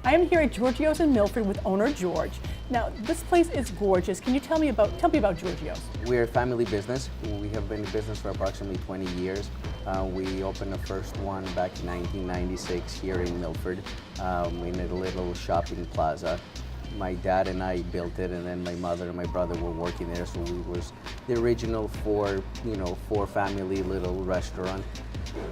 I am here at Georgio's in Milford with owner George. Now, this place is gorgeous. Can you tell me about Georgio's? We're a family business. We have been in business for approximately 20 years. We opened the first one back in 1996 here in Milford, in a little shopping plaza. My dad and I built it, and then my mother and my brother were working there, so we was the original four family little restaurant.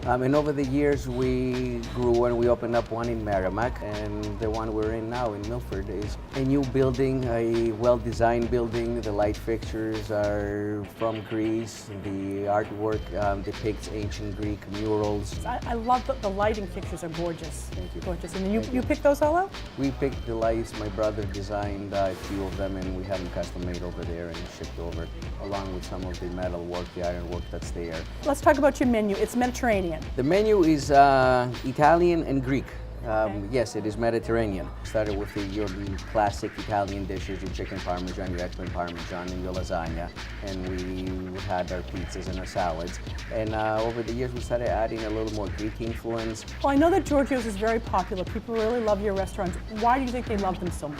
And over the years we grew and we opened up one in Merrimack, and the one we're in now in Milford is a new building, a well-designed building. The light fixtures are from Greece. The artwork depicts ancient Greek murals. I love the lighting fixtures are gorgeous. Thank you. Gorgeous. And you picked those all out? We picked the lights. My brother designed a few of them, and we have them custom made over there and shipped over, along with some of the metal work, the iron work that's there. Let's talk about your menu. It's Mediterranean. The menu is Italian and Greek. Yes, it is Mediterranean. Started with your classic Italian dishes, your chicken parmesan, your eggplant parmesan, and your lasagna. And we had our pizzas and our salads. And over the years, we started adding a little more Greek influence. Well, I know that Georgio's is very popular. People really love your restaurants. Why do you think they love them so much?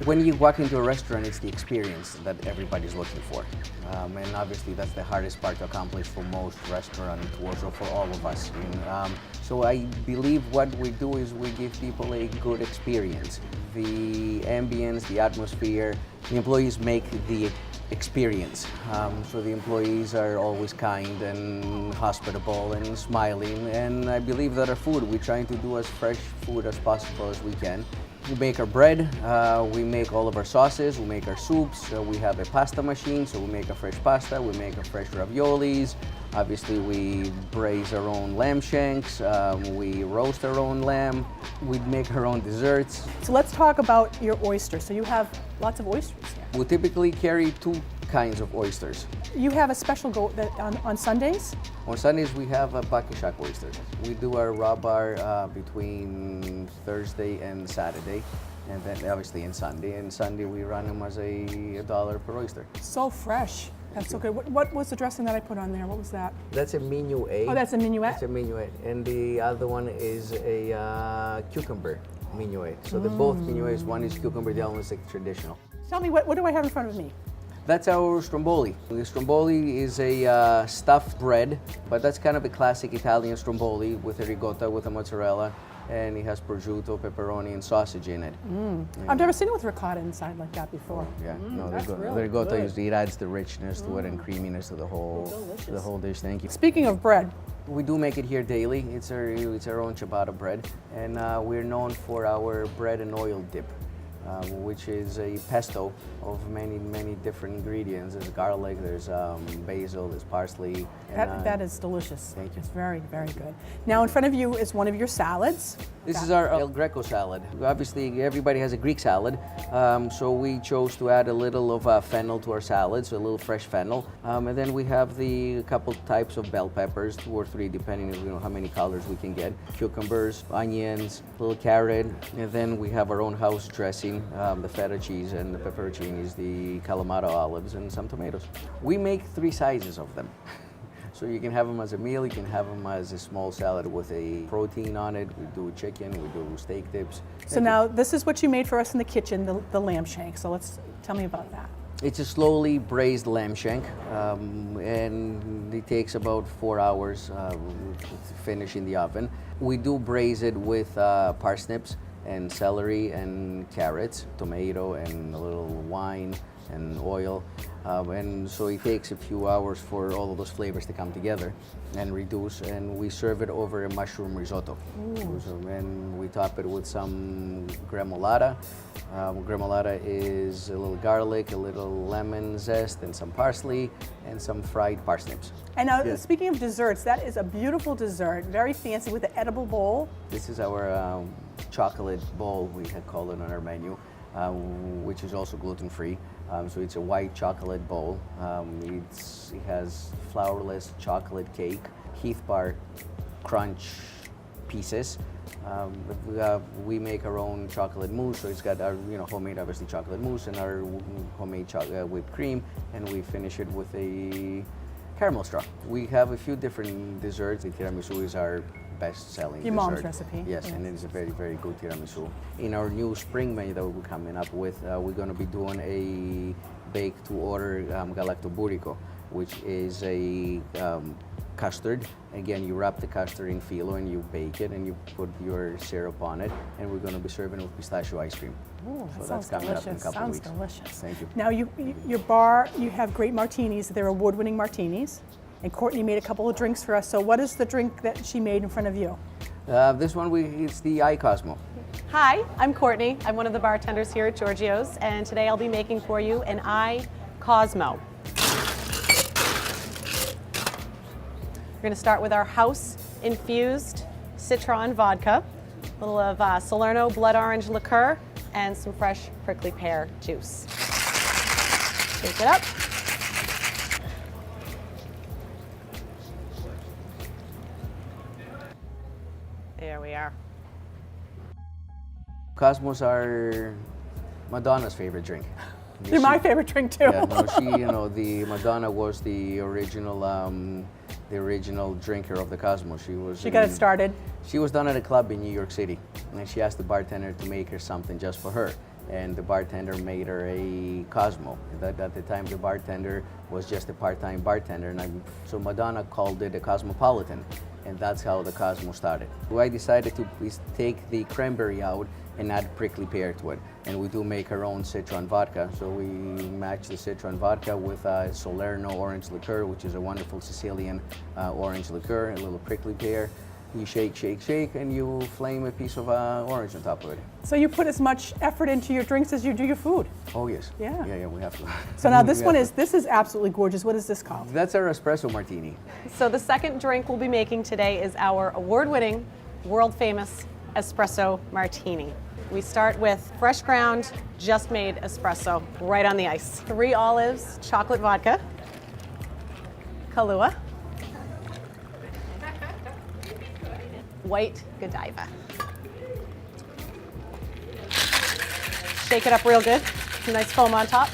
When you walk into a restaurant, it's the experience that everybody's looking for. And obviously that's the hardest part to accomplish for most restaurateurs or for all of us. So I believe what we do is we give people a good experience. The ambience, the atmosphere, the employees make the experience. So the employees are always kind and hospitable and smiling. And I believe that our food, we're trying to do as fresh food as possible as we can. We make our bread, we make all of our sauces, we make our soups, we have a pasta machine, so we make a fresh pasta, we make our fresh raviolis. Obviously we braise our own lamb shanks, we roast our own lamb, we make our own desserts. So let's talk about your oysters. So you have lots of oysters here. We typically carry two kinds of oysters. You have a special on Sundays? On Sundays we have a buckshot oyster. We do our raw bar between Thursday and Saturday, and then obviously in Sunday. And Sunday we run them as $1 per oyster. So fresh. That's so good. What was the dressing that I put on there? What was that? That's a minuet. Oh, that's a minuet? That's a minuet. And the other one is a cucumber minuet. So they're both minuets. One is cucumber, the other one is like traditional. Tell me, what do I have in front of me? That's our stromboli. The stromboli is a stuffed bread, but that's kind of a classic Italian stromboli with a ricotta, with a mozzarella, and it has prosciutto, pepperoni, and sausage in it. I've never seen it with ricotta inside like that before. Yeah, that's the really ricotta good. usually adds the richness to it and creaminess to the whole dish. Thank you. Speaking of bread, we do make it here daily. It's our own ciabatta bread, and we're known for our bread and oil dip. Which is a pesto of many different ingredients. There's garlic, there's basil, there's parsley. that is delicious. Thank you. It's very, very good. Now in front of you is one of your salads. This is our El Greco salad. Obviously, everybody has a Greek salad, so we chose to add a little of fennel to our salad, so a little fresh fennel. And then we have a couple types of bell peppers, 2 or 3, depending on how many colors we can get. Cucumbers, onions, little carrot, and then we have our own house dressing, the feta cheese and the pepperoncinis, the Kalamata olives, and some tomatoes. We make 3 sizes of them. So you can have them as a meal, you can have them as a small salad with a protein on it. We do chicken, we do steak dips. So now this is what you made for us in the kitchen, the lamb shank. So tell me about that. It's a slowly braised lamb shank, and it takes about 4 hours to finish in the oven. We do braise it with parsnips and celery and carrots, tomato, and a little wine and oil. And so it takes a few hours for all of those flavors to come together and reduce, and we serve it over a mushroom risotto. And we top it with some gremolata. Gremolata is a little garlic, a little lemon zest, and some parsley, and some fried parsnips. And now, speaking of desserts, that is a beautiful dessert, very fancy with an edible bowl. This is our chocolate bowl, we had called it on our menu, which is also gluten-free. So it's a white chocolate bowl. It has flourless chocolate cake, Heath Bar crunch pieces. We make our own chocolate mousse, so it's got our homemade obviously chocolate mousse and our homemade whipped cream, and we finish it with a caramel straw. We have a few different desserts. The tiramisu is our best-selling Your dessert. mom's recipe. Yes, and it is a very, very good tiramisu. In our new spring menu that we're coming up with, we're going to be doing a bake-to-order galactoburico, which is a custard. Again, you wrap the custard in phyllo and you bake it and you put your syrup on it, and we're going to be serving it with pistachio ice cream. Ooh, So that that's sounds coming up in a delicious. couple Sounds weeks. delicious. Thank you. Now, your bar, you have great martinis. They're award-winning martinis. And Courtney made a couple of drinks for us. So what is the drink that she made in front of you? This one, it's the iCosmo. Hi, I'm Courtney. I'm one of the bartenders here at Georgio's, and today I'll be making for you an iCosmo. We're going to start with our house-infused citron vodka, a little of Salerno blood orange liqueur, and some fresh prickly pear juice. Shake it up. There we are. Cosmos are Madonna's favorite drink. They're my favorite drink too. Yeah, no, the Madonna was the original drinker of the Cosmos. She got it started. She was done at a club in New York City, and she asked the bartender to make her something just for her. And the bartender made her a Cosmo. At the time, the bartender was just a part-time bartender, and so Madonna called it a Cosmopolitan, and that's how the Cosmo started. I decided to take the cranberry out and add prickly pear to it, and we do make our own citron vodka. So we match the citron vodka with Salerno orange liqueur, which is a wonderful Sicilian orange liqueur, a little prickly pear. You shake, shake, shake, and you flame a piece of orange on top of it. So you put as much effort into your drinks as you do your food. Oh yes. Yeah. Yeah, we have to. So now this We one have is, this is absolutely gorgeous. What is this called? That's our espresso martini. So the second drink we'll be making today is our award-winning, world-famous espresso martini. We start with fresh ground, just made espresso right on the ice. 3 olives, chocolate vodka, Kahlua, white Godiva. Shake it up real good. Some nice foam on top.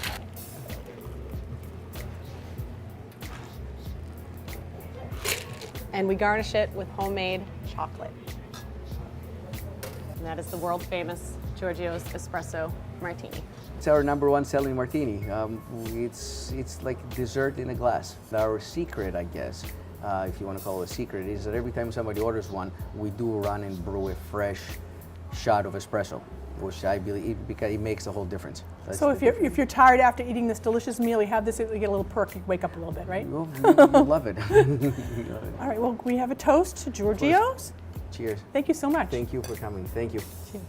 And we garnish it with homemade chocolate. And that is the world famous Georgio's Espresso Martini. It's our #1 selling martini. It's like dessert in a glass. Our secret, I guess, if you want to call it a secret, is that every time somebody orders one, we do run and brew a fresh shot of espresso, which I believe it makes a whole difference. That's So the if you're tired after eating this delicious meal, you have this, you get a little perk, you wake up a little bit, right? You love it. All right, well, we have a toast to Georgio's. Cheers. Thank you so much. Thank you for coming. Thank you. Cheers.